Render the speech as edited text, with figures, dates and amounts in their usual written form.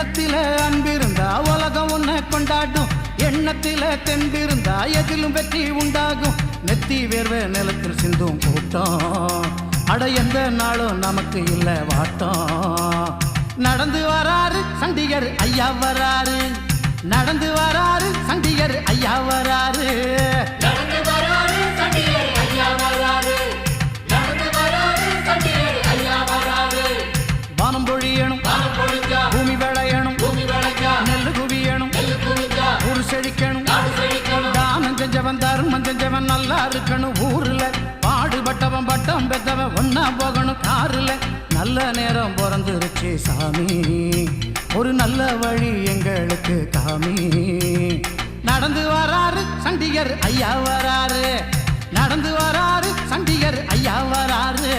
உள்ளத்தில அன்பிருந்தா உலகம் உன்னை கொண்டாடும். எண்ணத்தில தெம்பிருந்தா எதிலும் வெற்றி உண்டாகும். நெத்தி வேர்வை நிலத்தில் சிந்தும் கூட்டம், அட எந்த நாளும் நமக்கு இல்ல வாட்டம். நடந்து வராரு சண்டிகர் ஐயா வராரு, நடந்து வராரு சண்டிகர் ஐயா வராரு, நடந்து வராரு சண்டிகர் ஐயா வராரு, நடந்து வராரு சண்டிகர் ஐயா வராரு. வானம் பொழியணும் வானம் பொழிஞ்சா பூமி விளையணும், பூமி விளைஞ்சா நெல்லு குவியணும், நெல்லு குவிஞ்சா ஊர் செழிக்கணும், நாடு செழிக்கணும். தானம் செஞ்சவன் தர்மம் செஞ்சவன் நல்லா இருக்கணும். ஊர்ல பாடுபட்டவன் பட்டம் பெற்றவன் ஒன்னா போகணும். காருல நல்ல நேரம் பிறந்துருச்சு சாமி, ஒரு நல்ல வழி எங்களுக்கு காமி. நடந்து வராரு சண்டிகர் ஐயா வராரு, நடந்து வராரு சண்டிகர் ஐயா வராரு.